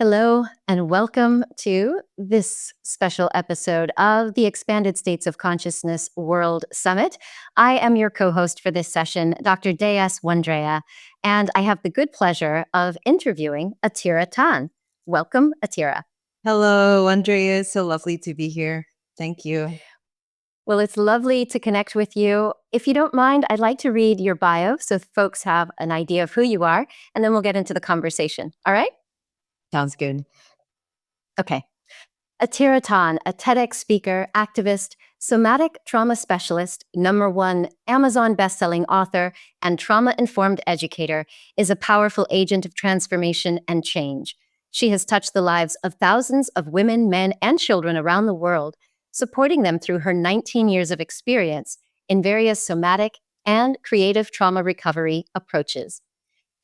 Hello, and welcome to this special episode of the Expanded States of Consciousness World Summit. I am your co host for this session, Dr. Deyas Wandrea, and I have the good pleasure of interviewing Atira Tan. Welcome, Atira. Hello, Andrea. So lovely to be here. Thank you. Well, it's lovely to connect with you. If you don't mind, I'd like to read your bio so folks have an idea of who you are, and then we'll get into the conversation. All right? Sounds good. Okay. Atira Tan, a TEDx speaker, activist, somatic trauma specialist, #1 Amazon bestselling author, and trauma-informed educator, is a powerful agent of transformation and change. She has touched the lives of thousands of women, men, and children around the world, supporting them through her 19 years of experience in various somatic and creative trauma recovery approaches.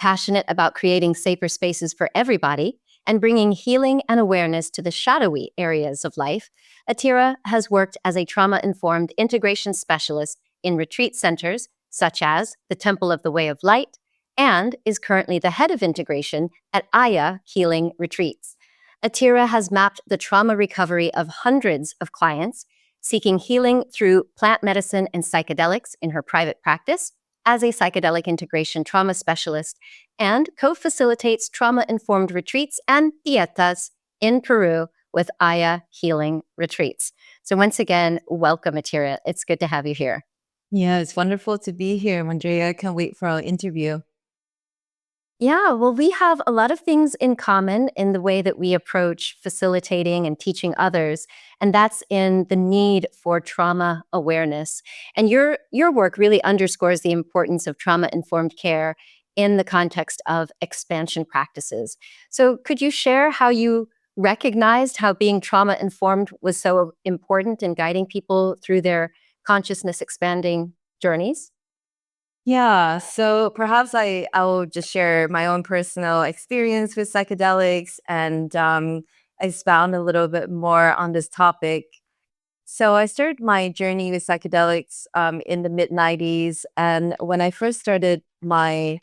Passionate about creating safer spaces for everybody and bringing healing and awareness to the shadowy areas of life, Atira has worked as a trauma-informed integration specialist in retreat centers such as the Temple of the Way of Light, and is currently the head of integration at Aya Healing Retreats. Atira has mapped the trauma recovery of hundreds of clients, seeking healing through plant medicine and psychedelics in her private practice as a psychedelic integration trauma specialist, and co-facilitates trauma-informed retreats and dietas in Peru with Aya Healing Retreats. So once again, welcome, Atira. It's good to have you here. Yeah, it's wonderful to be here, Andrea. I can't wait for our interview. Yeah, well, we have a lot of things in common in the way that we approach facilitating and teaching others, and that's in the need for trauma awareness. And your work really underscores the importance of trauma-informed care in the context of expansion practices. So could you share how you recognized how being trauma-informed was so important in guiding people through their consciousness expanding journeys? Yeah, so perhaps I will just share my own personal experience with psychedelics and expound a little bit more on this topic. So I started my journey with psychedelics in the mid 90s. And when I first started my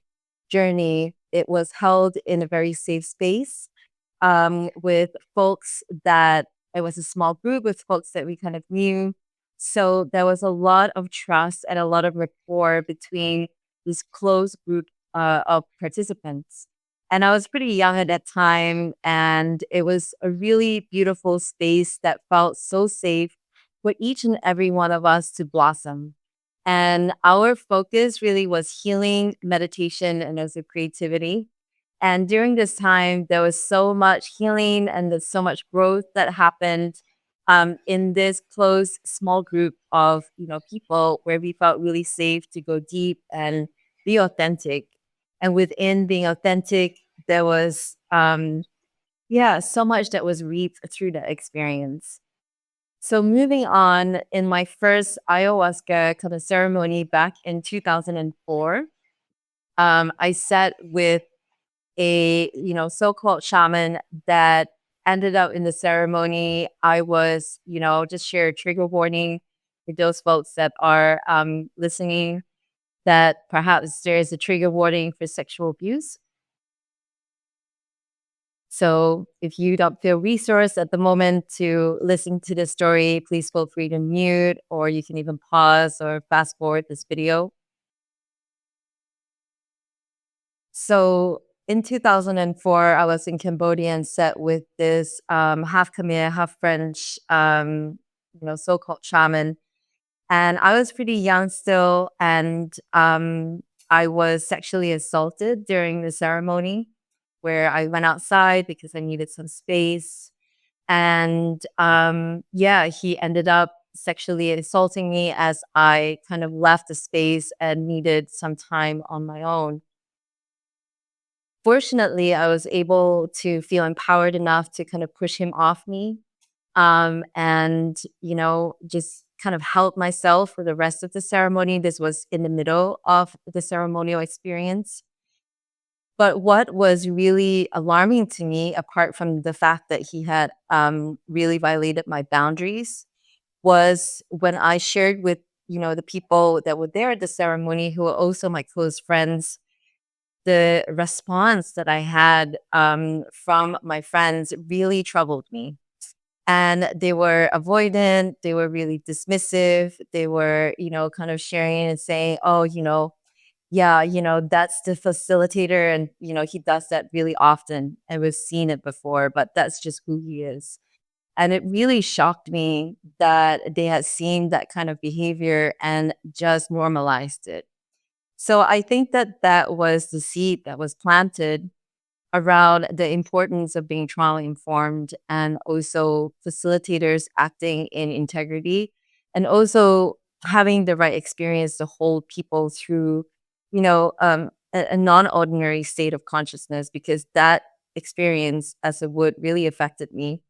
journey, it was held in a very safe space with folks that it was a small group with folks that we kind of knew. So there was a lot of trust and a lot of rapport between this close group of participants. And I was pretty young at that time, and it was a really beautiful space that felt so safe for each and every one of us to blossom. And our focus really was healing, meditation, and also creativity. And during this time, there was so much healing and there's so much growth that happened in this close, small group of people where we felt really safe to go deep and be authentic. And within being authentic, there was so much that was reaped through that experience. So moving on, in my first ayahuasca kind of ceremony back in 2004, I sat with a so-called shaman that ended up in the ceremony. I was just share a trigger warning for those folks that are listening, that perhaps there is a trigger warning for sexual abuse. So if you don't feel resourced at the moment to listen to this story, please feel free to mute, or you can even pause or fast forward this video. So in 2004, I was in Cambodia and sat with this half Khmer, half French, so-called shaman. And I was pretty young still, and I was sexually assaulted during the ceremony, where I went outside because I needed some space. And he ended up sexually assaulting me as I kind of left the space and needed some time on my own. Fortunately, I was able to feel empowered enough to kind of push him off me, and just kind of help myself for the rest of the ceremony. This was in the middle of the ceremonial experience. But what was really alarming to me, apart from the fact that he had really violated my boundaries, was when I shared with the people that were there at the ceremony, who were also my close friends, the response that I had from my friends really troubled me. And they were avoidant, they were really dismissive, they were, kind of sharing and saying, oh, yeah, that's the facilitator. And, he does that really often. And we've seen it before, but that's just who he is. And it really shocked me that they had seen that kind of behavior and just normalized it. So I think that that was the seed that was planted around the importance of being trauma informed and also facilitators acting in integrity and also having the right experience to hold people through, a non-ordinary state of consciousness, because that experience as a wood really affected me.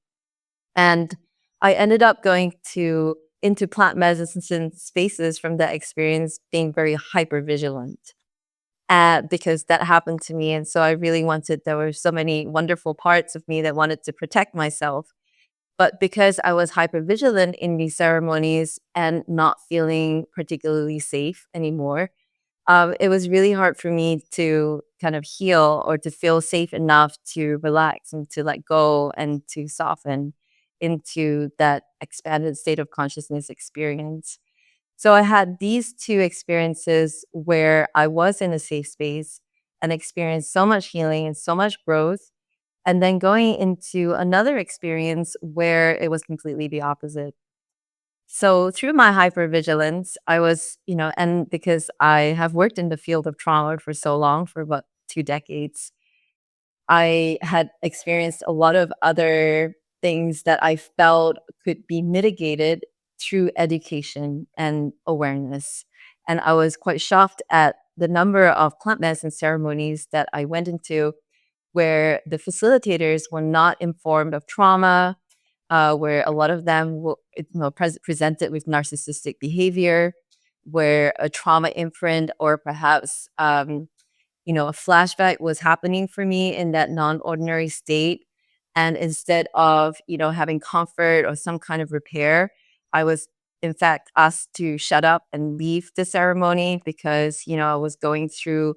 And I ended up going to into plant medicine spaces from that experience, being very hyper vigilant because that happened to me. And so I really wanted, there were so many wonderful parts of me that wanted to protect myself. But because I was hyper vigilant in these ceremonies and not feeling particularly safe anymore, it was really hard for me to kind of heal or to feel safe enough to relax and to let go and to soften into that expanded state of consciousness experience. So I had these two experiences where I was in a safe space and experienced so much healing and so much growth. And then going into another experience where it was completely the opposite. So through my hypervigilance, I was, and because I have worked in the field of trauma for so long, for about 2 decades, I had experienced a lot of other things that I felt could be mitigated through education and awareness. And I was quite shocked at the number of plant medicine ceremonies that I went into where the facilitators were not informed of trauma, where a lot of them will, presented with narcissistic behavior, where a trauma imprint or perhaps a flashback was happening for me in that non-ordinary state. And instead of, having comfort or some kind of repair, I was in fact asked to shut up and leave the ceremony because, I was going through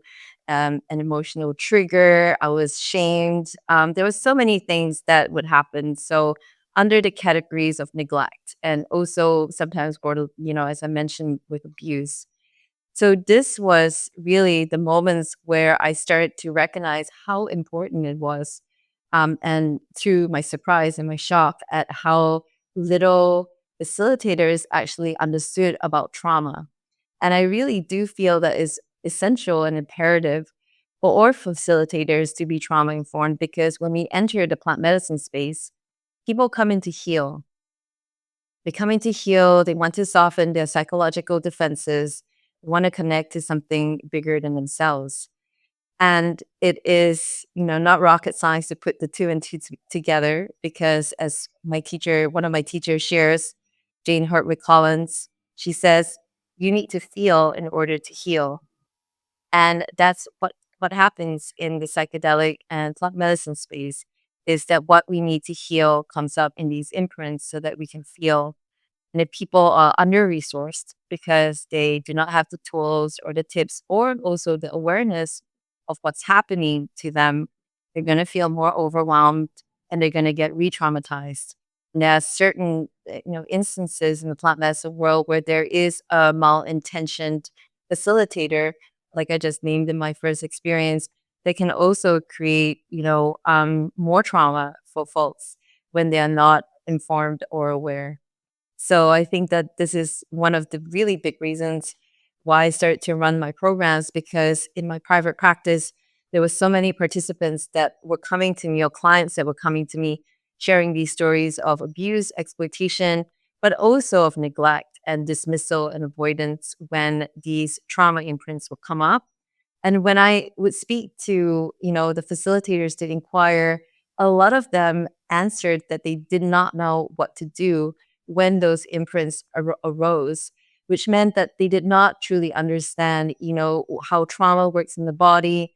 an emotional trigger. I was shamed. There was so many things that would happen. So under the categories of neglect and also sometimes, as I mentioned, with abuse. So this was really the moments where I started to recognize how important it was. And through my surprise and my shock at how little facilitators actually understood about trauma. And I really do feel that is essential and imperative for all facilitators to be trauma informed, because when we enter the plant medicine space, people come in to heal. They come in to heal, they want to soften their psychological defenses, want to connect to something bigger than themselves. And it is, not rocket science to put the two and two together, because as my teacher, one of my teachers shares, Jane Hartwick Collins, she says, you need to feel in order to heal. And that's what happens in the psychedelic and plant medicine space, is that what we need to heal comes up in these imprints so that we can feel. And if people are under resourced because they do not have the tools or the tips or also the awareness of what's happening to them, they're going to feel more overwhelmed and they're going to get re traumatized. And there are certain instances in the plant medicine world where there is a malintentioned facilitator, like I just named in my first experience, that can also create more trauma for folks when they are not informed or aware. So I think that this is one of the really big reasons why I started to run my programs, because in my private practice, there were so many participants that were coming to me, or clients that were coming to me, sharing these stories of abuse, exploitation, but also of neglect and dismissal and avoidance when these trauma imprints would come up. And when I would speak to, the facilitators to inquire, a lot of them answered that they did not know what to do when those imprints arose, which meant that they did not truly understand, how trauma works in the body,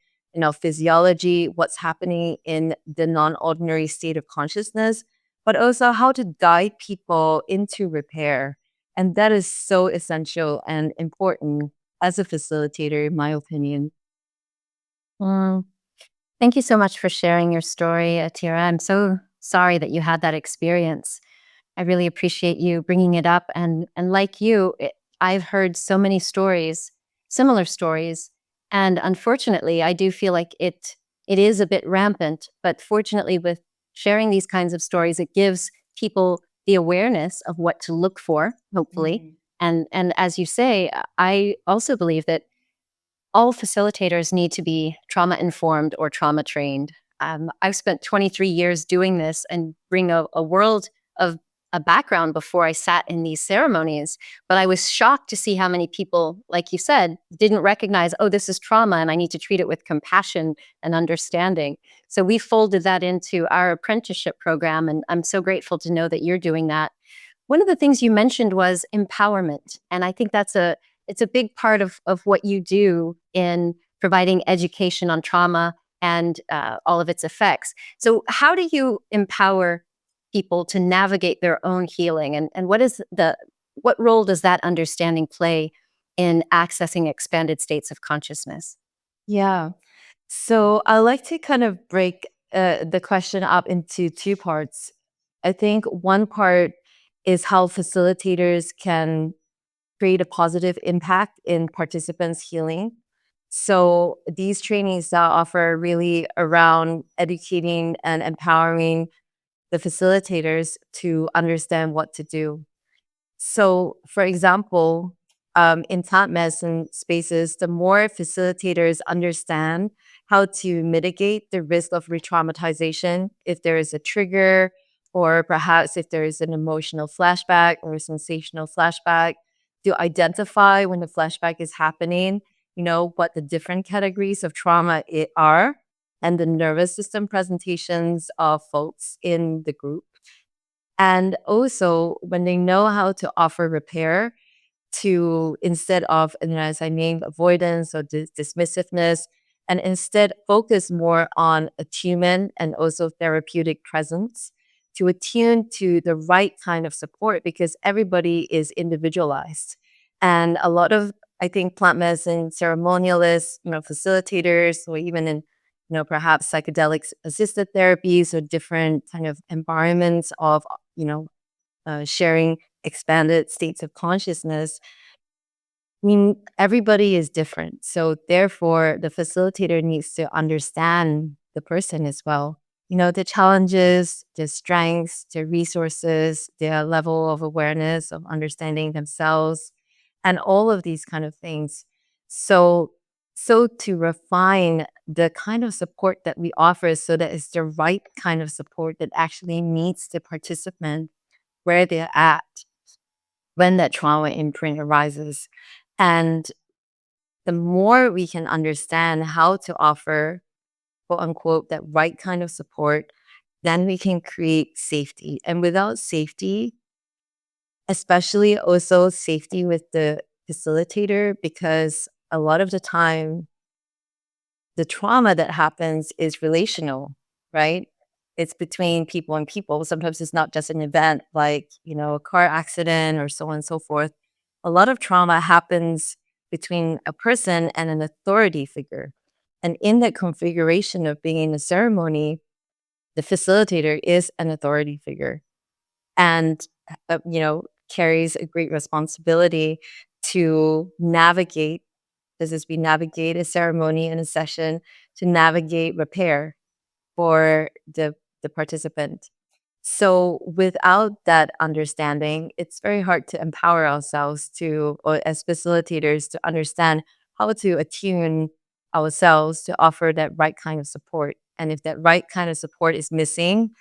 physiology, what's happening in the non-ordinary state of consciousness, but also how to guide people into repair. And that is so essential and important as a facilitator, in my opinion. Mm. Thank you so much for sharing your story, Atira. I'm so sorry that you had that experience. I really appreciate you bringing it up. And like you, I've heard so many stories, similar stories, and unfortunately, I do feel like it is a bit rampant. But fortunately, with sharing these kinds of stories, it gives people the awareness of what to look for, hopefully. Mm. And as you say, I also believe that all facilitators need to be trauma informed or trauma trained. I've spent 23 years doing this and bring a world of a background before I sat in these ceremonies. But I was shocked to see how many people, like you said, didn't recognize, oh, this is trauma and I need to treat it with compassion and understanding. So we folded that into our apprenticeship program. And I'm so grateful to know that you're doing that. One of the things you mentioned was empowerment, and I think it's a big part of what you do in providing education on trauma and all of its effects. So, how do you empower people to navigate their own healing, and what role does that understanding play in accessing expanded states of consciousness? Yeah. So I like to kind of break the question up into two parts. I think one part is how facilitators can create a positive impact in participants' healing. So these trainings that I offer really around educating and empowering the facilitators to understand what to do. So, for example, in plant medicine spaces, the more facilitators understand how to mitigate the risk of re traumatization if there is a trigger, or perhaps if there is an emotional flashback or a sensational flashback, to identify when the flashback is happening, what the different categories of trauma it are, and the nervous system presentations of folks in the group. And also, when they know how to offer repair to instead of, as I named, avoidance or dismissiveness, and instead focus more on attunement and also therapeutic presence to attune to the right kind of support because everybody is individualized. And a lot of, I think, plant medicine ceremonialists, facilitators, or even in perhaps psychedelics assisted therapies or different kind of environments of sharing expanded states of consciousness. I mean, everybody is different. So, therefore, the facilitator needs to understand the person as well. The challenges, their strengths, their resources, their level of awareness of understanding themselves, and all of these kind of things. So, so to refine the kind of support that we offer so that it's the right kind of support that actually meets the participant where they're at when that trauma imprint arises. And the more we can understand how to offer, quote unquote, that right kind of support, then we can create safety. And without safety, especially also safety with the facilitator, because a lot of the time the trauma that happens is relational, right? It's between people and people. Sometimes it's not just an event like, a car accident or so on and so forth. A lot of trauma happens between a person and an authority figure. And in that configuration of being in a ceremony, the facilitator is an authority figure and, carries a great responsibility to navigate this is we navigate a ceremony and a session to navigate repair for the participant. So without that understanding, it's very hard to empower ourselves to, or as facilitators, to understand how to attune ourselves to offer that right kind of support. And if that right kind of support is missing,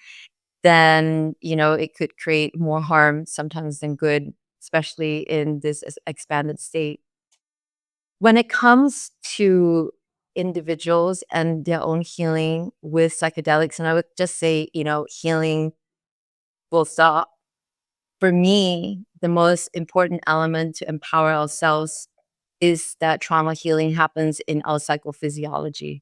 then it could create more harm sometimes than good, especially in this expanded state. When it comes to individuals and their own healing with psychedelics, and I would just say, healing full stop. For me, the most important element to empower ourselves is that trauma healing happens in our psychophysiology,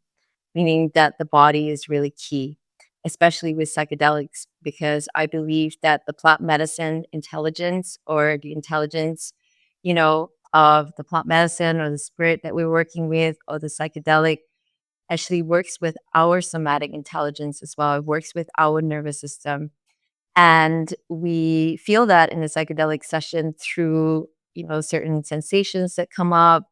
meaning that the body is really key, especially with psychedelics, because I believe that the plant medicine intelligence or the intelligence, of the plant medicine or the spirit that we're working with or the psychedelic actually works with our somatic intelligence as well. It works with our nervous system. And we feel that in a psychedelic session through, certain sensations that come up,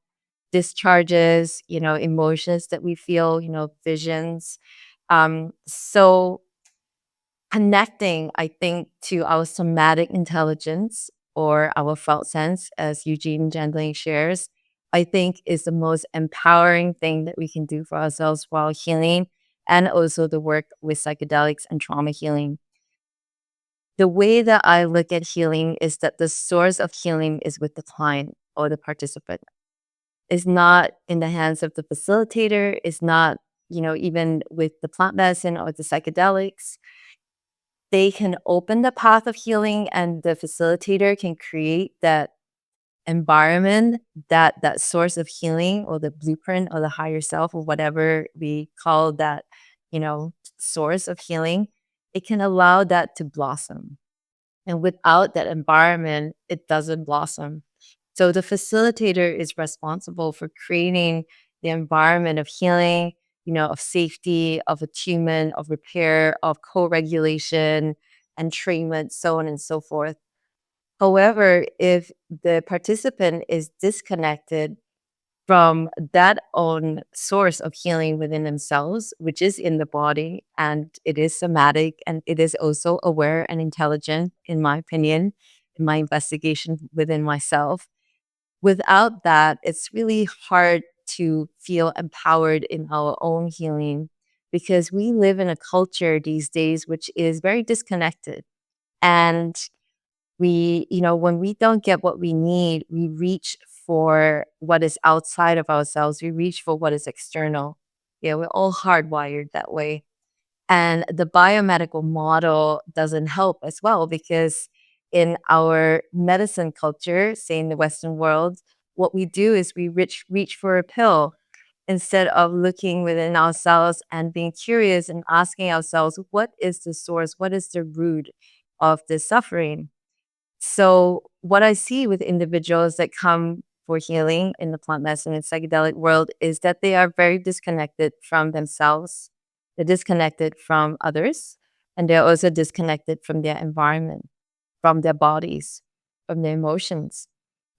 discharges, emotions that we feel, visions. So connecting, I think, to our somatic intelligence or our felt sense, as Eugene gently shares, I think is the most empowering thing that we can do for ourselves while healing, and also the work with psychedelics and trauma healing. The way that I look at healing is that the source of healing is with the client or the participant. It's not in the hands of the facilitator. It's not, even with the plant medicine or the psychedelics. They can open the path of healing, and the facilitator can create that environment, that source of healing, or the blueprint, or the higher self, or whatever we call that, source of healing. It can allow that to blossom. And without that environment, it doesn't blossom. So the facilitator is responsible for creating the environment of healing, of safety, of attunement, of repair, of co-regulation, entrainment, so on and so forth. However, if the participant is disconnected from that own source of healing within themselves, which is in the body, and it is somatic, and it is also aware and intelligent, in my opinion, in my investigation within myself. Without that, it's really hard to feel empowered in our own healing, because we live in a culture these days which is very disconnected. And when we don't get what we need, we reach for what is outside of ourselves. We reach for what is external. Yeah, we're all hardwired that way. And the biomedical model doesn't help as well, because in our medicine culture, say in the Western world, what we do is we reach for a pill instead of looking within ourselves and being curious and asking ourselves, what is the source? What is the root of this suffering? So, what I see with individuals that come for healing in the plant medicine and psychedelic world is that they are very disconnected from themselves. They're disconnected from others, and they're also disconnected from their environment, from their bodies, from their emotions,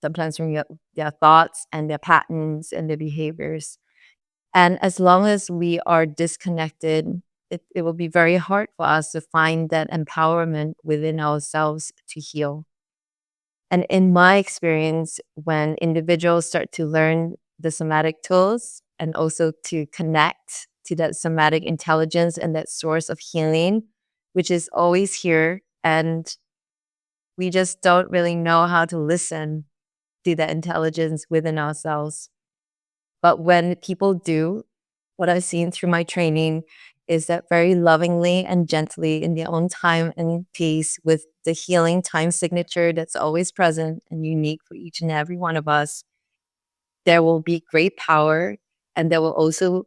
sometimes from their thoughts and their patterns and their behaviors. And as long as we are disconnected, it will be very hard for us to find that empowerment within ourselves to heal. And in my experience, when individuals start to learn the somatic tools and also to connect to that somatic intelligence and that source of healing, which is always here, and we just don't really know how to listen to that intelligence within ourselves. But when people do, what I've seen through my training is that very lovingly and gently, in their own time and pace, with the healing time signature that's always present and unique for each and every one of us, there will be great power, and there will also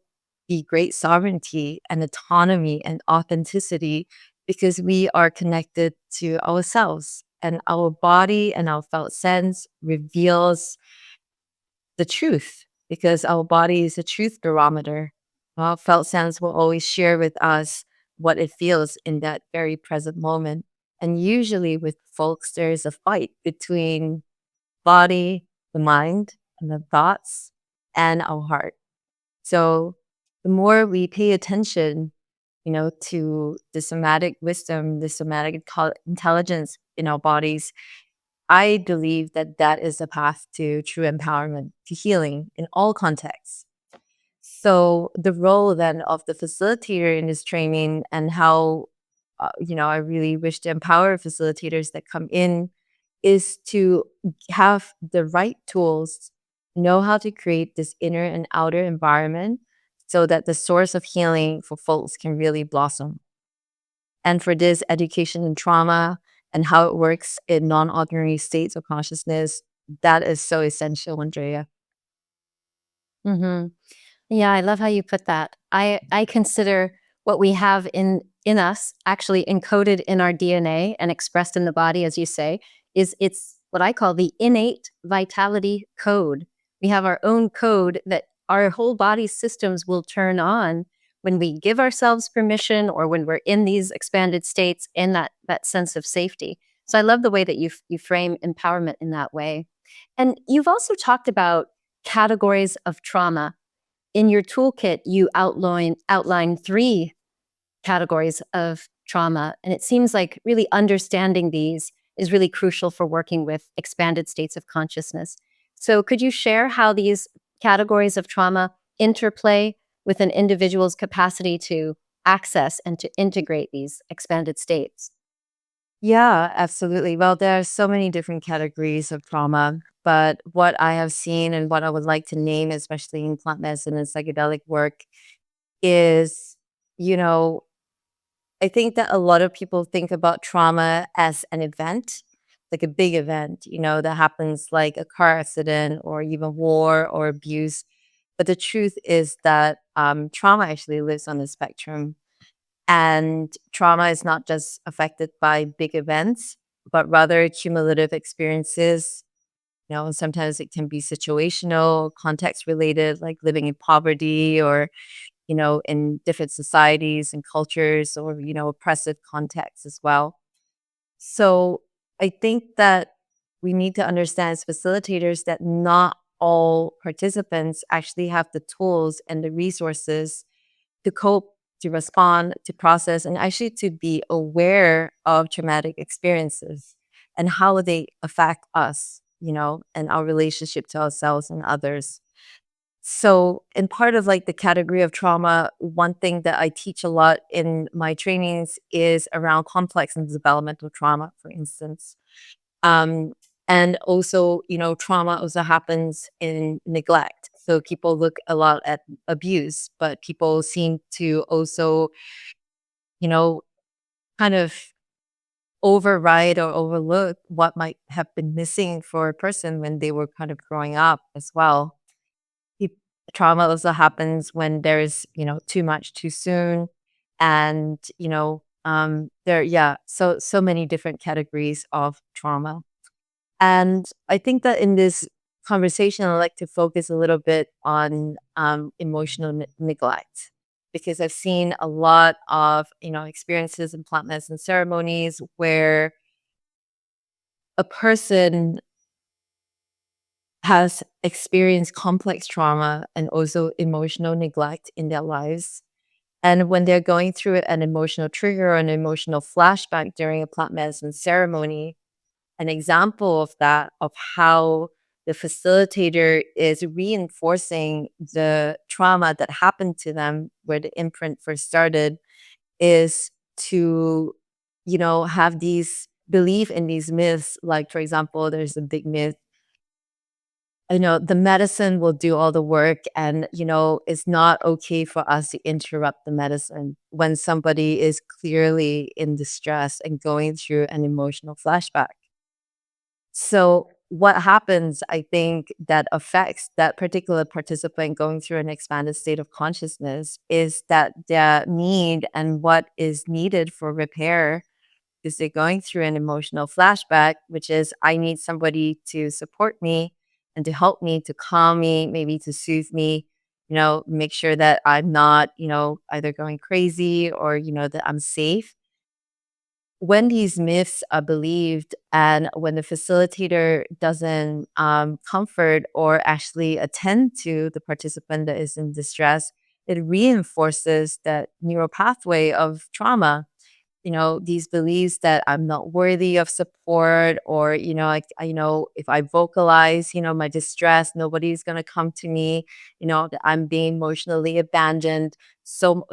be great sovereignty and autonomy and authenticity, because we are connected to ourselves, and our body and our felt sense reveals the truth, because our body is a truth barometer. Our felt sense will always share with us what it feels in that very present moment. And usually with folks, there is a fight between body, the mind, and the thoughts, and our heart. So the more we pay attention, to the somatic wisdom, the somatic intelligence in our bodies, I believe that that is a path to true empowerment, to healing in all contexts. So the role then of the facilitator in this training, and how, I really wish to empower facilitators that come in, is to have the right tools, know how to create this inner and outer environment so that the source of healing for folks can really blossom. And for this, education in trauma and how it works in non-ordinary states of consciousness, that is so essential, Andrea. Hmm. Yeah, I love how you put that. I consider what we have in us, actually encoded in our DNA and expressed in the body, as you say, is it's what I call the innate vitality code. We have our own code that our whole body systems will turn on when we give ourselves permission or when we're in these expanded states in that sense of safety. So I love the way that you frame empowerment in that way. And you've also talked about categories of trauma. In your toolkit, you outline three categories of trauma. And it seems like really understanding these is really crucial for working with expanded states of consciousness. So, could you share how these categories of trauma interplay with an individual's capacity to access and to integrate these expanded states? Yeah, absolutely. Well, there are so many different categories of trauma, but what I have seen and what I would like to name, especially in plant medicine and psychedelic work, is, you know, I think that a lot of people think about trauma as an event, like a big event, that happens like a car accident or even war or abuse. But the truth is that trauma actually lives on the spectrum. And trauma is not just affected by big events, but rather cumulative experiences. And sometimes it can be situational, context related, like living in poverty or in different societies and cultures or, oppressive contexts as well. So I think that we need to understand as facilitators that not all participants actually have the tools and the resources to cope, to respond, to process, and actually to be aware of traumatic experiences and how they affect us, and our relationship to ourselves and others. So, in part of like the category of trauma, one thing that I teach a lot in my trainings is around complex and developmental trauma, for instance. Um, and also, trauma also happens in neglect. So people look a lot at abuse, but people seem to also, you know, kind of override or overlook what might have been missing for a person when they were kind of growing up as well. Peop Trauma also happens when there's, too much too soon. And, so many different categories of trauma. And I think that in this conversation, I'd like to focus a little bit on emotional neglect because I've seen a lot of, experiences in plant medicine ceremonies where a person has experienced complex trauma and also emotional neglect in their lives. And when they're going through an emotional trigger or an emotional flashback during a plant medicine ceremony, an example of that, of how the facilitator is reinforcing the trauma that happened to them, where the imprint first started, is to, have these belief in these myths. Like, for example, there's a big myth, the medicine will do all the work and, it's not okay for us to interrupt the medicine when somebody is clearly in distress and going through an emotional flashback. So what happens, I think, that affects that particular participant going through an expanded state of consciousness is that their need and what is needed for repair is they're going through an emotional flashback, which is I need somebody to support me and to help me, to calm me, maybe to soothe me, make sure that I'm not, either going crazy or, that I'm safe. When these myths are believed and when the facilitator doesn't comfort or actually attend to the participant that is in distress, it reinforces that neural pathway of trauma. These beliefs that I'm not worthy of support, or, if I vocalize, my distress, nobody's going to come to me, that I'm being emotionally abandoned, so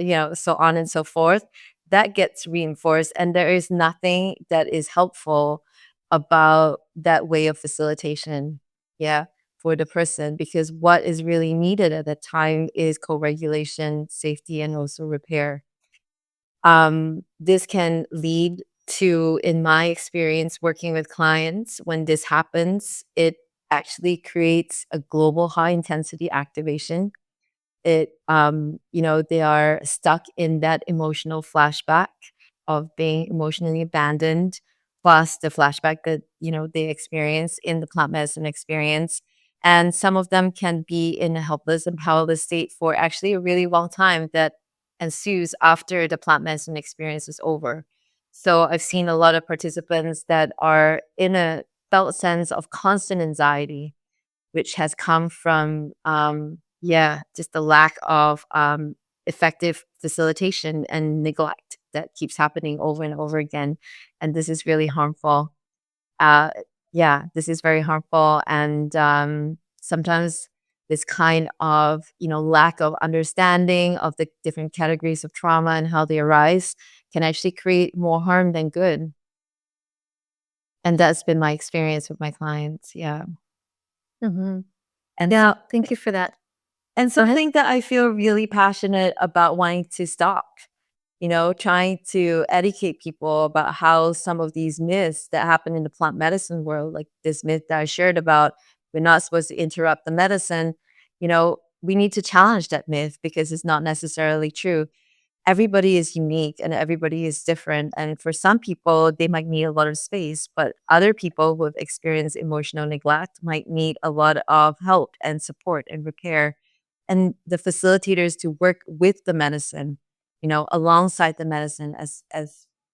on and so forth. That gets reinforced. And there is nothing that is helpful about that way of facilitation. Yeah. For the person, because what is really needed at that time is co regulation, safety, and also repair. This can lead to, in my experience working with clients, when this happens, it actually creates a global high intensity activation. They are stuck in that emotional flashback of being emotionally abandoned, plus the flashback that, they experience in the plant medicine experience. And some of them can be in a helpless and powerless state for actually a really long time that ensues after the plant medicine experience is over. So I've seen a lot of participants that are in a felt sense of constant anxiety, which has come from, just the lack of effective facilitation and neglect that keeps happening over and over again. And this is really harmful. Uh, this is very harmful. And sometimes this kind of, lack of understanding of the different categories of trauma and how they arise can actually create more harm than good. And that's been my experience with my clients. Yeah. Hmm. And Yeah, thank you for that. And Go ahead. something that I feel really passionate about wanting to stop, trying to educate people about how some of these myths that happen in the plant medicine world, like this myth that I shared about, we're not supposed to interrupt the medicine, we need to challenge that myth because it's not necessarily true. Everybody is unique and everybody is different. And for some people, they might need a lot of space, but other people who have experienced emotional neglect might need a lot of help and support and repair, and the facilitators to work with the medicine, alongside the medicine as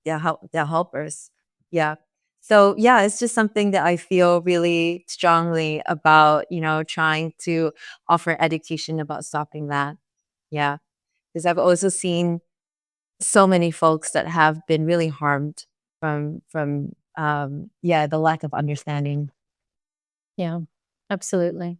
their helpers. Yeah. So yeah, it's just something that I feel really strongly about, trying to offer education about stopping that. Yeah. Because I've also seen so many folks that have been really harmed from the lack of understanding. Yeah, absolutely.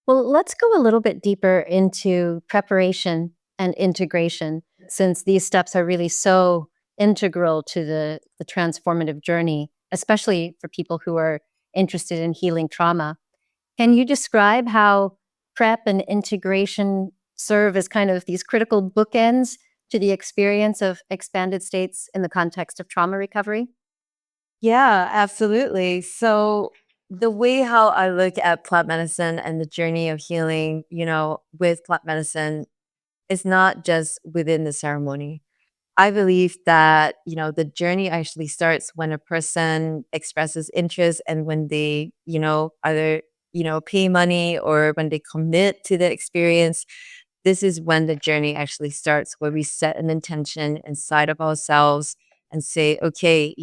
Well, let's go a little bit deeper into preparation and integration, since these steps are really so integral to the transformative journey, especially for people who are interested in healing trauma. Can you describe how prep and integration serve as kind of these critical bookends to the experience of expanded states in the context of trauma recovery? Yeah, absolutely. So the way how I look at plant medicine and the journey of healing, with plant medicine is not just within the ceremony. I believe that, the journey actually starts when a person expresses interest and when they, either, pay money or when they commit to the experience. This is when the journey actually starts, where we set an intention inside of ourselves and say, okay,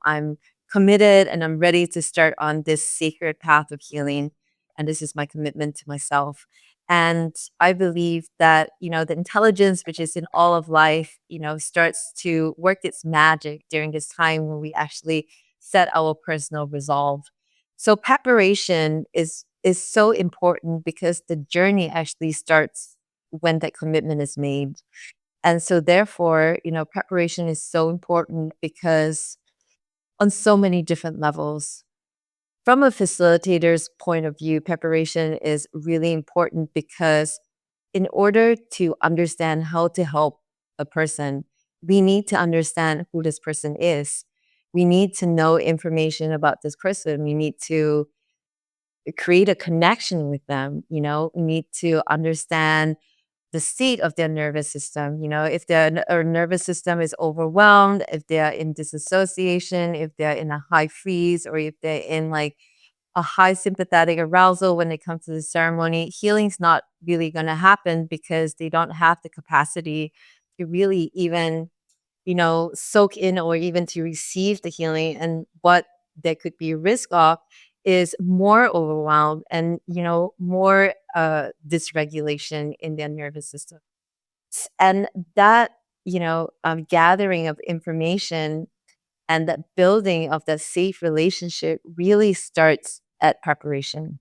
I'm committed and I'm ready to start on this sacred path of healing. And this is my commitment to myself. And I believe that, the intelligence, which is in all of life, starts to work its magic during this time when we actually set our personal resolve. So preparation is so important because the journey actually starts when that commitment is made. And so therefore, preparation is so important because on so many different levels. From a facilitator's point of view, preparation is really important because in order to understand how to help a person, we need to understand who this person is. We need to know information about this person. We need to create a connection with them. We need to understand the state of their nervous system. If their nervous system is overwhelmed, if they're in disassociation, if they're in a high freeze, or if they're in like a high sympathetic arousal when it comes to the ceremony, healing's not really going to happen because they don't have the capacity to really even, soak in or even to receive the healing. And what there could be a risk of is more overwhelm and, more dysregulation in their nervous system. And that, gathering of information and that building of that safe relationship really starts at preparation.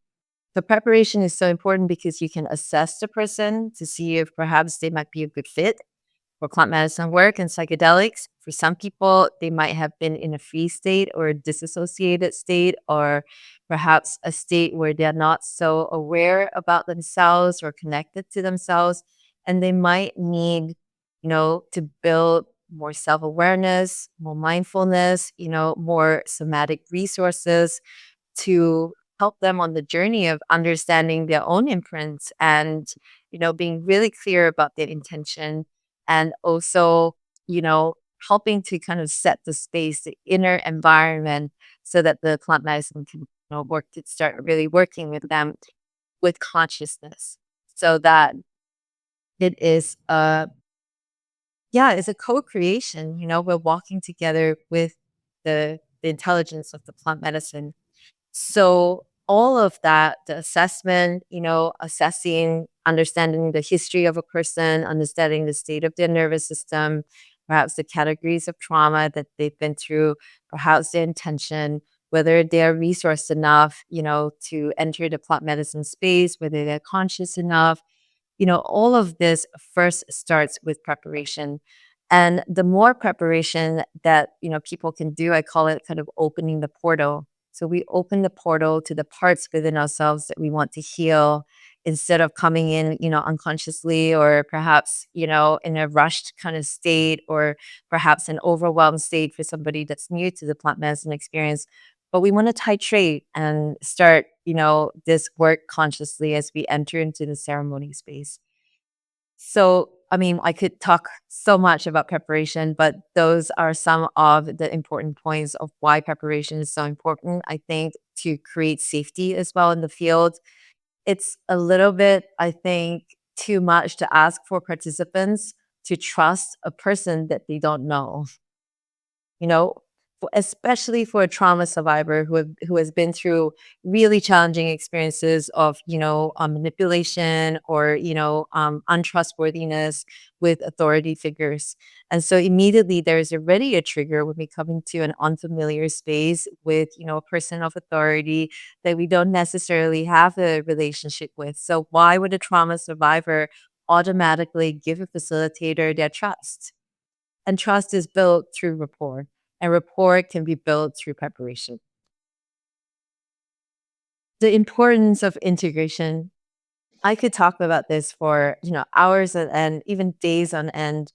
So preparation is so important because you can assess the person to see if perhaps they might be a good fit for plant medicine work and psychedelics. For some people, they might have been in a free state or a disassociated state, or perhaps a state where they're not so aware about themselves or connected to themselves. And they might need, to build more self awareness, more mindfulness, more somatic resources to help them on the journey of understanding their own imprints and, being really clear about their intention, and also, you know, helping to kind of set the space, the inner environment so that the plant medicine can, work to start really working with them. with consciousness, so that it is it's a co-creation. We're walking together with the intelligence of the plant medicine. So all of that, the assessment, assessing, understanding the history of a person, understanding the state of their nervous system, perhaps the categories of trauma that they've been through, perhaps their intention, whether they're resourced enough, to enter the plant medicine space, whether they're conscious enough. All of this first starts with preparation. And the more preparation that, people can do, I call it kind of opening the portal. So we open the portal to the parts within ourselves that we want to heal instead of coming in, unconsciously, or perhaps, in a rushed kind of state, or perhaps an overwhelmed state for somebody that's new to the plant medicine experience. But we want to titrate and start, this work consciously as we enter into the ceremony space. So, I mean, I could talk so much about preparation, but those are some of the important points of why preparation is so important. I think to create safety as well in the field, it's a little bit, I think, too much to ask for participants to trust a person that they don't know. you know, especially for a trauma survivor who has been through really challenging experiences of, manipulation, or, untrustworthiness with authority figures. And so immediately there's already a trigger when we come into an unfamiliar space with, a person of authority that we don't necessarily have a relationship with. So why would a trauma survivor automatically give a facilitator their trust? And trust is built through rapport, and rapport can be built through preparation. The importance of integration. I could talk about this for, hours on end, even days on end,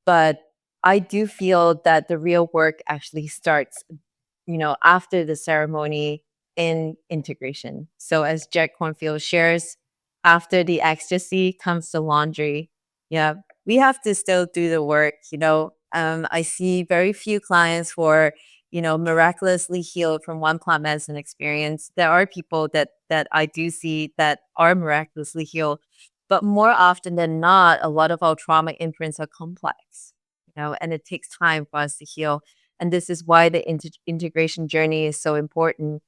but I do feel that the real work actually starts, after the ceremony, in integration. So as Jack Cornfield shares, after the ecstasy comes the laundry. Yeah, we have to still do the work. I see very few clients who are, miraculously healed from one plant medicine experience. There are people that I do see that are miraculously healed, but more often than not, a lot of our trauma imprints are complex, and it takes time for us to heal. And this is why the integration journey is so important,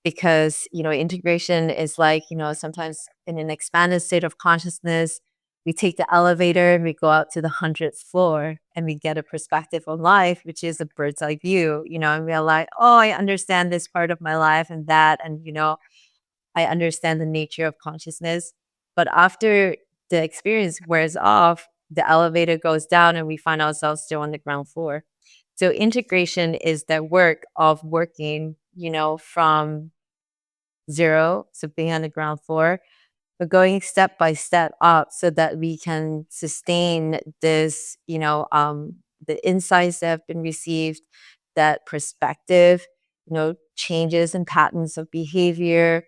because, integration is like, sometimes in an expanded state of consciousness, we take the elevator and we go out to the 100th floor and we get a perspective on life, which is a bird's eye view, and we're like, oh, I understand this part of my life and that. And, I understand the nature of consciousness. But after the experience wears off, the elevator goes down and we find ourselves still on the ground floor. So integration is that work of working, from zero, so being on the ground floor, but going step by step up so that we can sustain this, the insights that have been received, that perspective, changes and patterns of behavior,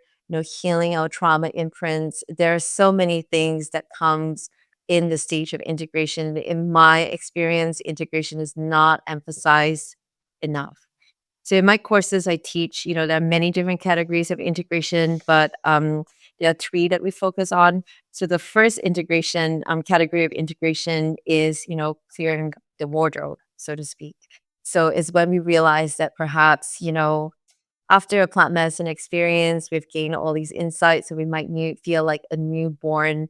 healing our trauma imprints. There are so many things that comes in the stage of integration. In my experience, integration is not emphasized enough. So in my courses, I teach, there are many different categories of integration, but there are three that we focus on. So the first integration category of integration is, clearing the wardrobe, so to speak. So it's when we realize that perhaps, after a plant medicine experience, we've gained all these insights, so we might feel like a newborn,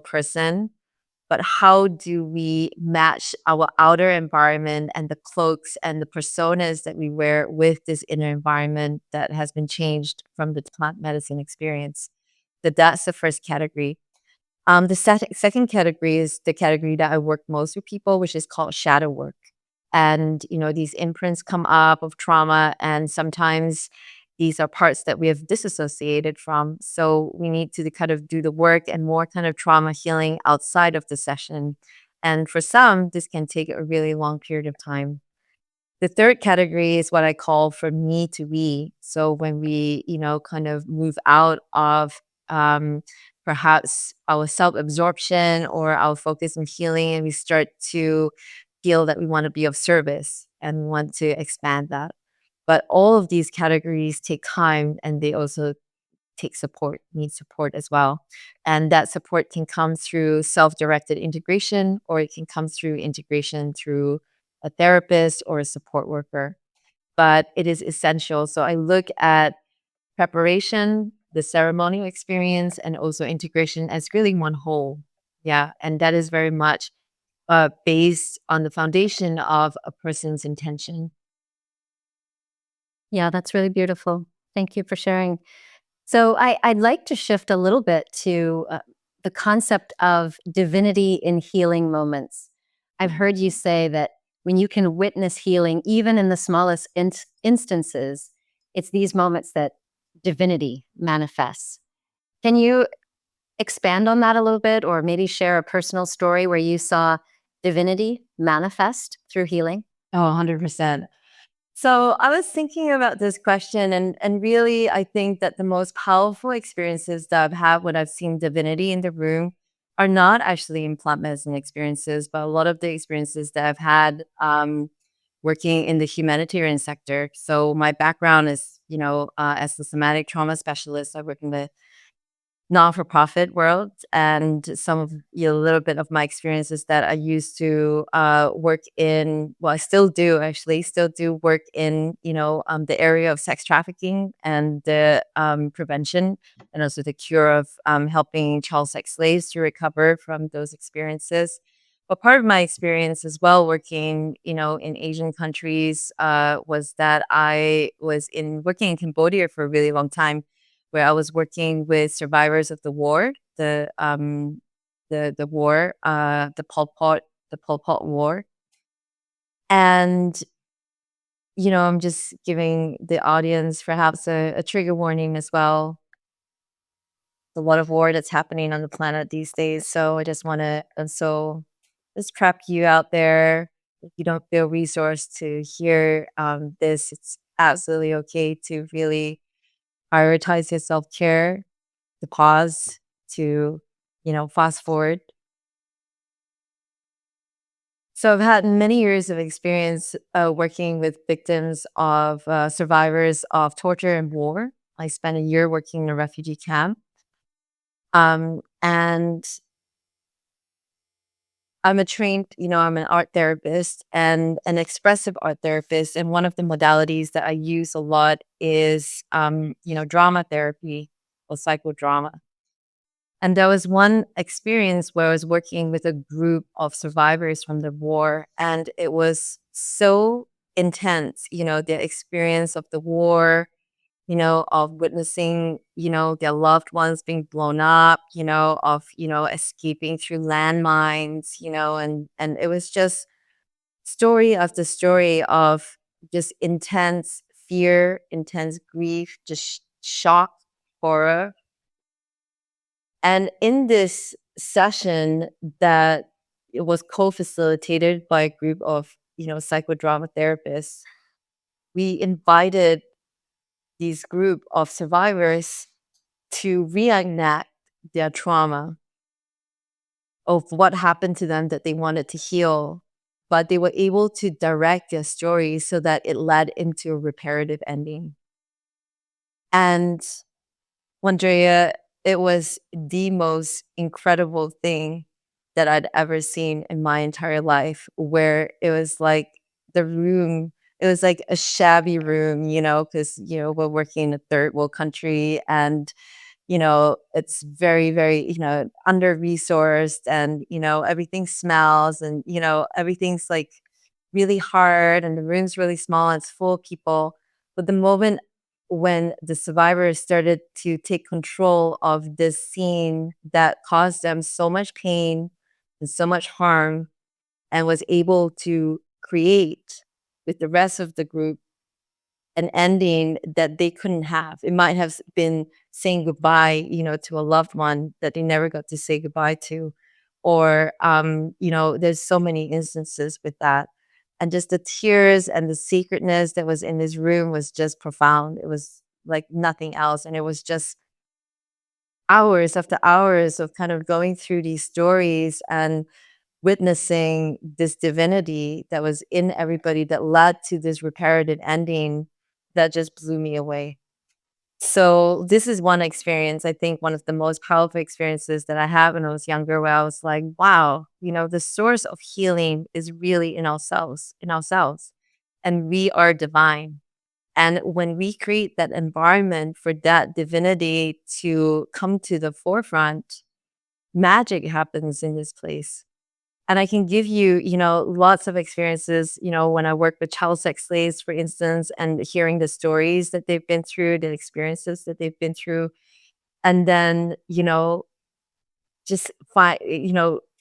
person. But how do we match our outer environment and the cloaks and the personas that we wear with this inner environment that has been changed from the plant medicine experience? That's the first category. The second category is the category that I work most with people, which is called shadow work. And, these imprints come up of trauma, and sometimes these are parts that we have disassociated from. So we need to kind of do the work and more kind of trauma healing outside of the session. And for some, this can take a really long period of time. The third category is what I call from me to we. So when we, kind of move out of perhaps our self absorption or our focus on healing, and we start to feel that we want to be of service and we want to expand that. But all of these categories take time, and they also take support, need support as well. And that support can come through self-directed integration, or it can come through integration through a therapist or a support worker. But it is essential. So I look at preparation, the ceremonial experience, and also integration as really one whole. Yeah. And that is very much based on the foundation of a person's intention. Yeah, that's really beautiful. Thank you for sharing. So I'd like to shift a little bit to the concept of divinity in healing moments. I've heard you say that when you can witness healing, even in the smallest instances, it's these moments that divinity manifests. Can you expand on that a little bit, or maybe share a personal story where you saw divinity manifest through healing? Oh, 100%. So I was thinking about this question, and really, I think that the most powerful experiences that I've had when I've seen divinity in the room are not actually in plant medicine experiences, but a lot of the experiences that I've had working in the humanitarian sector. So my background is, as a somatic trauma specialist, I work in the non-for-profit world, and some of a little bit of my experiences that I used to work in. Well, I still do actually still do work in the area of sex trafficking and the prevention, and also the cure of helping child sex slaves to recover from those experiences. But part of my experience as well working in Asian countries was that I was in working in Cambodia for a really long time, where I was working with survivors of the war, the war, the Pol Pot war. And, I'm just giving the audience perhaps a trigger warning as well. A lot of war that's happening on the planet these days. So I just want to also just trap you out there. If you don't feel resourced to hear this, it's absolutely okay to really prioritize your self care, to pause, to, fast forward. So I've had many years of experience working with victims of survivors of torture and war. I spent a year working in a refugee camp. And I'm an art therapist and an expressive art therapist. And one of the modalities that I use a lot is, drama therapy or psychodrama. And there was one experience where I was working with a group of survivors from the war, and it was so intense, the experience of the war, of witnessing, their loved ones being blown up, of, escaping through landmines, and it was just story after story of just intense fear, intense grief, just shock, horror. And in this session that it was co-facilitated by a group of, psychodrama therapists, we invited these group of survivors to reenact their trauma of what happened to them that they wanted to heal, but they were able to direct their story so that it led into a reparative ending. And Andrea, it was the most incredible thing that I'd ever seen in my entire life, where it was like the room, it was like a shabby room, because, we're working in a third world country, and, it's very, very, under resourced, and, everything smells, and, everything's like really hard, and the room's really small and it's full of people. But the moment when the survivors started to take control of this scene that caused them so much pain and so much harm, and was able to create with the rest of the group an ending that they couldn't have. It might have been saying goodbye, to a loved one that they never got to say goodbye to. Or, there's so many instances with that. And just the tears and the sacredness that was in this room was just profound. It was like nothing else. And it was just hours after hours of kind of going through these stories and witnessing this divinity that was in everybody that led to this reparative ending that just blew me away. So this is one experience, I think one of the most powerful experiences that I had when I was younger, where I was like, wow, the source of healing is really in ourselves. And we are divine. And when we create that environment for that divinity to come to the forefront, magic happens in this place. And I can give you, lots of experiences, when I work with child sex slaves, for instance, and hearing the stories that they've been through, the experiences that they've been through. And then, just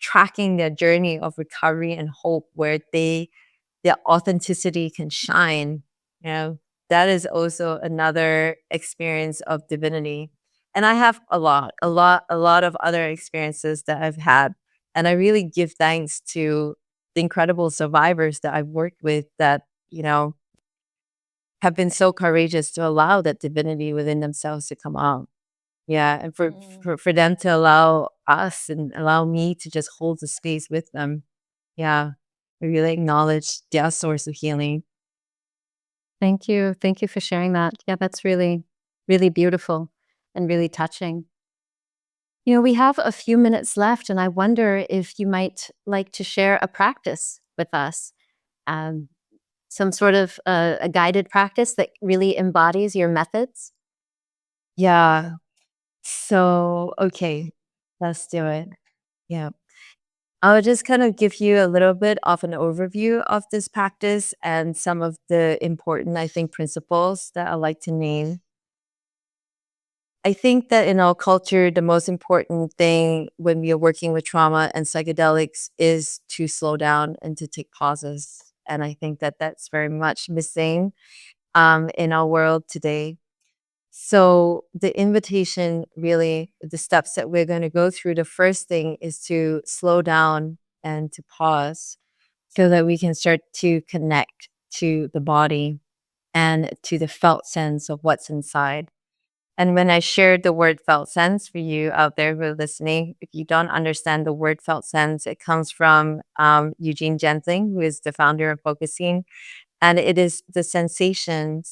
tracking their journey of recovery and hope where their authenticity can shine, you know, that is also another experience of divinity. And I have a lot of other experiences that I've had. And I really give thanks to the incredible survivors that I've worked with that, have been so courageous to allow that divinity within themselves to come out. Yeah. And for, Mm. for, for them to allow us and allow me to just hold the space with them. Yeah. We really acknowledge their source of healing. Thank you. Thank you for sharing that. Yeah, that's really, really beautiful and really touching. We have a few minutes left, and I wonder if you might like to share a practice with us, um, some sort of a guided practice that really embodies your methods. Yeah. So, okay, let's do it. Yeah. I'll just kind of give you a little bit of an overview of this practice and some of the important, I think, principles that I like to name. I think that in our culture, the most important thing when we are working with trauma and psychedelics is to slow down and to take pauses. And I think that that's very much missing in our world today. So, the invitation really, the steps that we're going to go through, the first thing is to slow down and to pause so that we can start to connect to the body and to the felt sense of what's inside. And when I shared the word felt sense for you out there who are listening, if you don't understand the word felt sense, it comes from Eugene Gentling, who is the founder of Focusing. And it is the sensations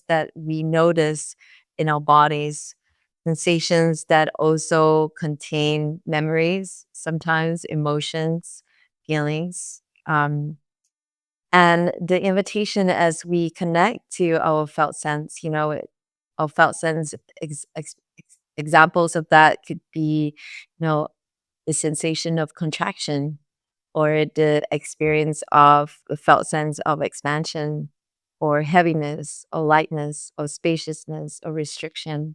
that we notice in our bodies, sensations that also contain memories, sometimes emotions, feelings. And the invitation as we connect to our felt sense, our felt sense examples of that could be, the sensation of contraction or the experience of the felt sense of expansion or heaviness or lightness or spaciousness or restriction.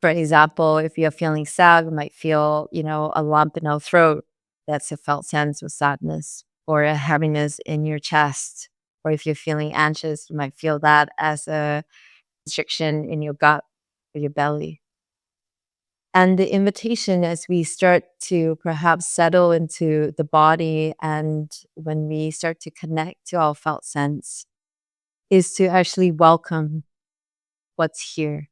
For example, if you're feeling sad, you might feel, a lump in our throat. That's a felt sense of sadness, or a heaviness in your chest. Or if you're feeling anxious, you might feel that as a constriction in your gut or your belly. And the invitation as we start to perhaps settle into the body and when we start to connect to our felt sense is to actually welcome what's here,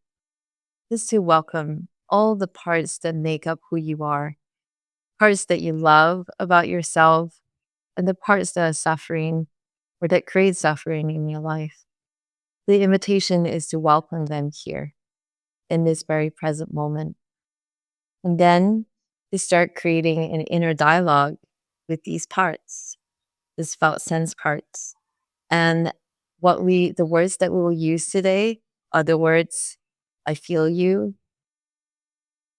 is to welcome all the parts that make up who you are, parts that you love about yourself, and the parts that are suffering or that create suffering in your life. The invitation is to welcome them here in this very present moment. And then to start creating an inner dialogue with these parts, these felt sense parts. And the words that we will use today are the words, I feel you,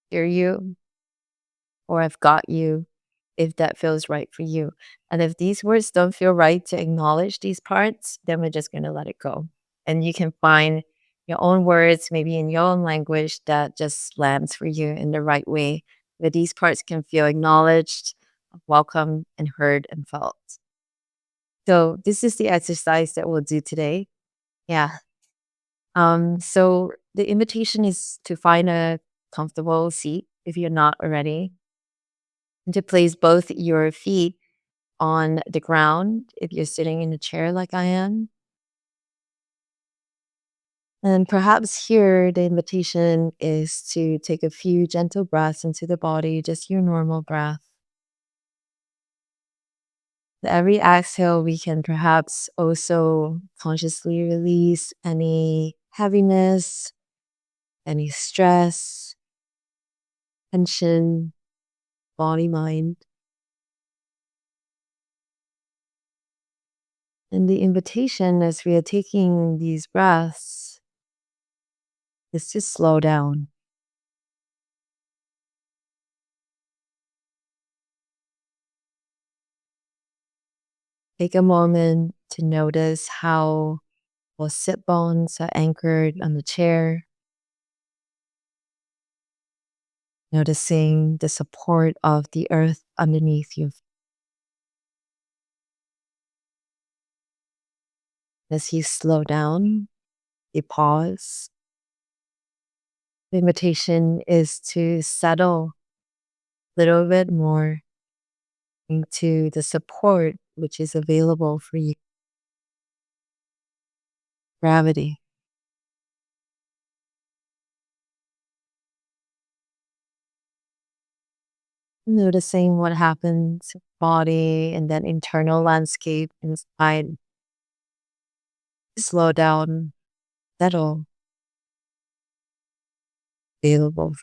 hear you, or I've got you, if that feels right for you. And if these words don't feel right to acknowledge these parts, then we're just going to let it go. And you can find your own words, maybe in your own language, that just lands for you in the right way, where these parts can feel acknowledged, welcome, and heard and felt. So this is the exercise that we'll do today. Yeah. So the invitation is to find a comfortable seat if you're not already, and to place both your feet on the ground if you're sitting in a chair like I am. And perhaps here the invitation is to take a few gentle breaths into the body, just your normal breath. With every exhale, we can perhaps also consciously release any heaviness, any stress, tension, body, mind. And the invitation as we are taking these breaths is to slow down. Take a moment to notice how both sit bones are anchored on the chair, noticing the support of the earth underneath you. As you slow down, you pause. The invitation is to settle a little bit more into the support which is available for you. Gravity. Noticing what happens in the body and then internal landscape inside. Slow down, settle, available.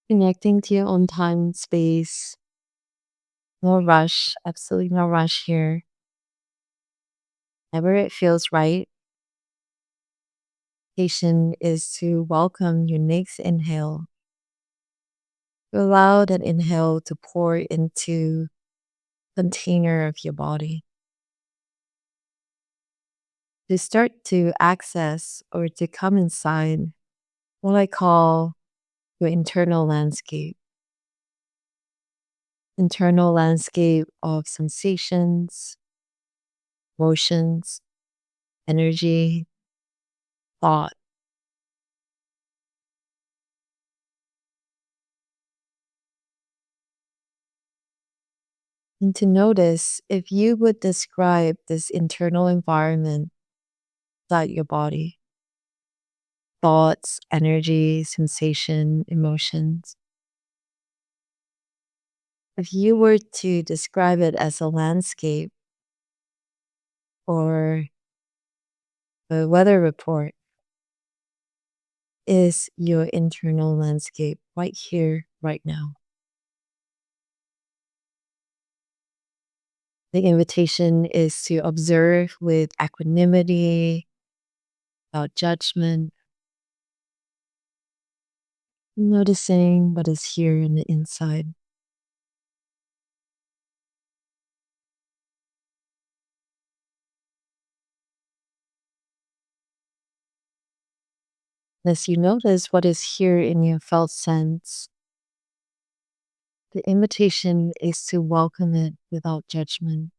Connecting to your own time, space. No rush, absolutely no rush here. Whenever it feels right, patient is to welcome your next inhale. To allow that inhale to pour into container of your body. To start to access or to come inside what I call your internal landscape of sensations, emotions, energy, thought. And to notice if you would describe this internal environment inside your body, thoughts, energy, sensation, emotions. If you were to describe it as a landscape or a weather report, is your internal landscape right here, right now. The invitation is to observe with equanimity, without judgment, noticing what is here in the inside. As you notice what is here in your felt sense, the invitation is to welcome it without judgment.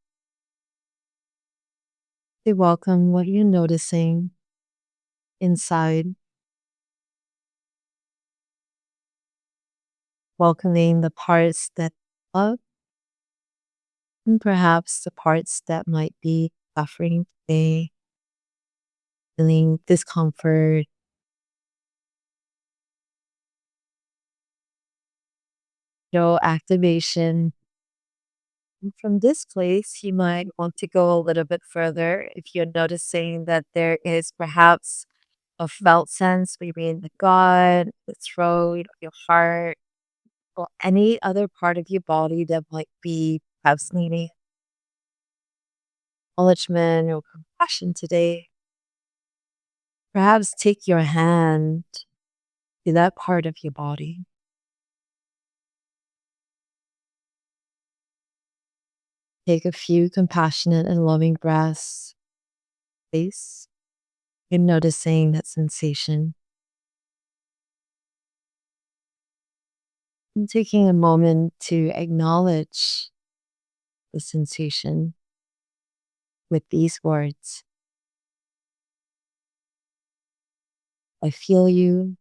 To welcome what you're noticing inside, welcoming the parts that love and perhaps the parts that might be suffering today, feeling discomfort, no activation. And from this place, you might want to go a little bit further if you're noticing that there is perhaps a felt sense maybe in the gut, the throat, your heart, or any other part of your body that might be perhaps needing acknowledgement or compassion today. Perhaps take your hand to that part of your body. Take a few compassionate and loving breaths. Face. You're noticing that sensation. And taking a moment to acknowledge the sensation with these words. I feel you.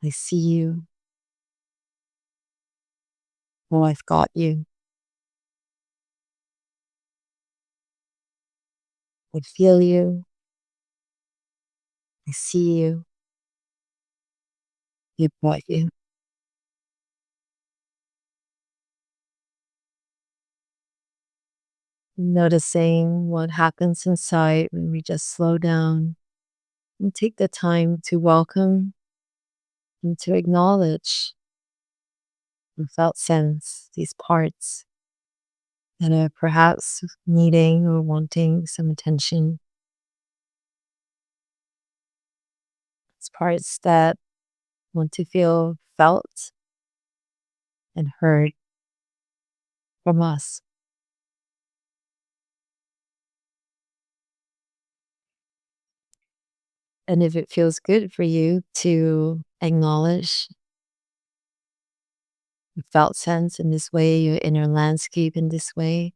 I see you. Oh, I've got you. I feel you. I see you. You brought you. Noticing what happens inside when we just slow down and take the time to welcome and to acknowledge without sense these parts that are perhaps needing or wanting some attention. It's parts that want to feel felt and heard from us. And if it feels good for you to acknowledge the felt sense in this way, your inner landscape in this way,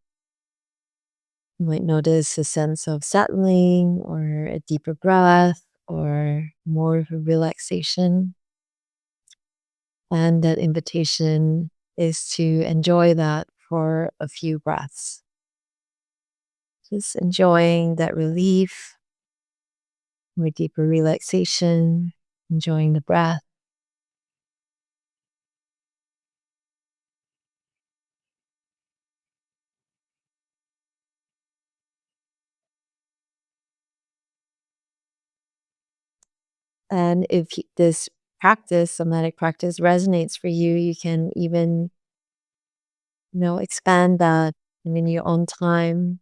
you might notice a sense of settling or a deeper breath or more of a relaxation. And that invitation is to enjoy that for a few breaths. Just enjoying that relief, more deeper relaxation, enjoying the breath. And if this practice, somatic practice, resonates for you, you can even, expand that. And in your own time,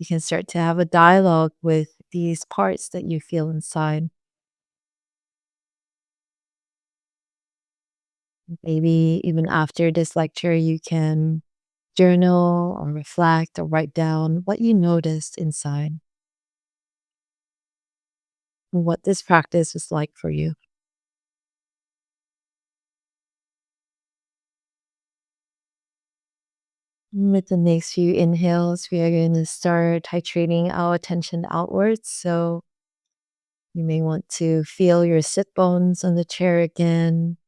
you can start to have a dialogue with these parts that you feel inside. Maybe even after this lecture, you can journal or reflect or write down what you noticed inside and what this practice was like for you. With the next few inhales, we are going to start titrating our attention outwards. So you may want to feel your sit bones on the chair again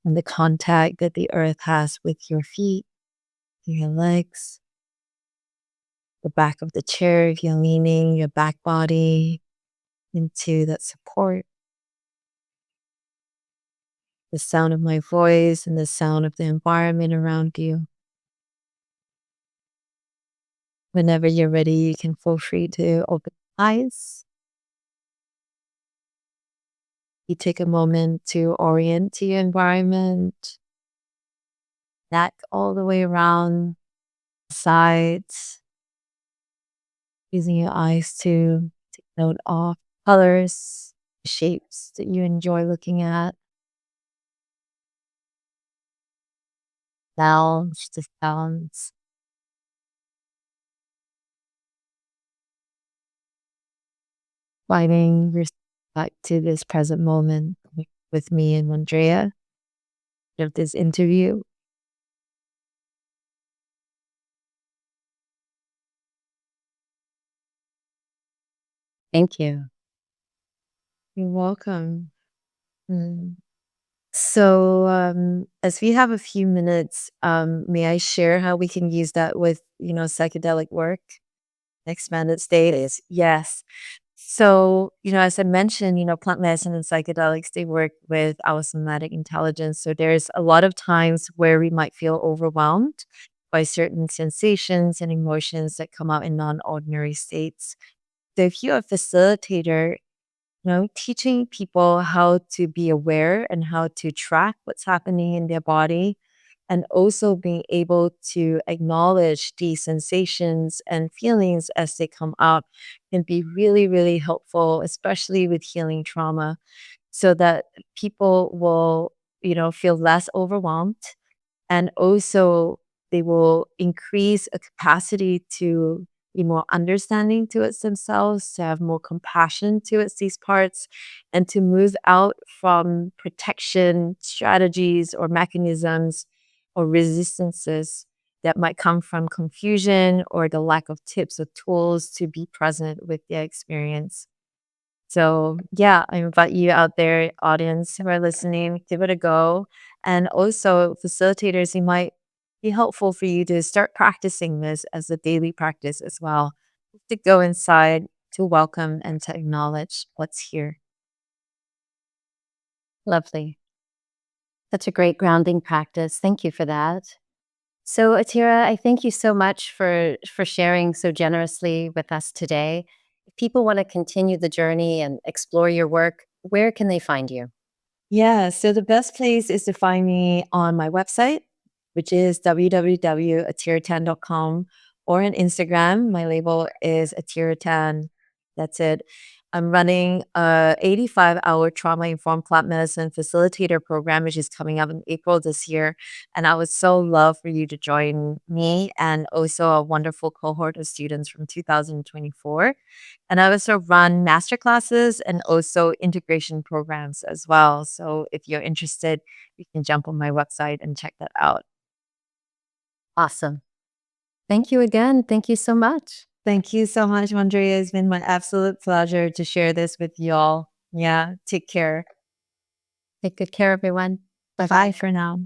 and the contact that the earth has with your feet, your legs, the back of the chair if you're leaning your back body into that support, the sound of my voice and the sound of the environment around you. Whenever you're ready, you can feel free to open your eyes. You take a moment to orient to your environment, neck all the way around, sides, using your eyes to take note of colors, shapes that you enjoy looking at, sounds, the sounds, finding yourself back to this present moment with me and Andrea of this interview. Thank you. You're welcome. Mm. So, as we have a few minutes, may I share how we can use that with, psychedelic work, expanded status? Yes. So, as I mentioned, plant medicine and psychedelics, they work with our somatic intelligence. So there's a lot of times where we might feel overwhelmed by certain sensations and emotions that come out in non-ordinary states. So if you're a facilitator, teaching people how to be aware and how to track what's happening in their body, and also being able to acknowledge these sensations and feelings as they come up can be really, really helpful, especially with healing trauma, so that people will, feel less overwhelmed, and also they will increase a capacity to be more understanding towards themselves, to have more compassion towards these parts, and to move out from protection strategies or mechanisms or resistances that might come from confusion or the lack of tips or tools to be present with their experience. So, yeah, I invite you out there, audience who are listening, give it a go. And also, facilitators, it might be helpful for you to start practicing this as a daily practice as well. To go inside, to welcome and to acknowledge what's here. Lovely. That's a great grounding practice. Thank you for that. So, Atira, I thank you so much for sharing so generously with us today. If people want to continue the journey and explore your work, where can they find you? Yeah, so the best place is to find me on my website, which is www.atiratan.com, or on Instagram. My label is Atira Tan. That's it. I'm running a 85-hour trauma-informed plant medicine facilitator program, which is coming up in April this year. And I would so love for you to join me and also a wonderful cohort of students from 2024. And I also run master classes and also integration programs as well. So if you're interested, you can jump on my website and check that out. Awesome. Thank you again. Thank you so much. Thank you so much, Andrea. It's been my absolute pleasure to share this with y'all. Yeah, take care. Take good care, everyone. Bye bye for now.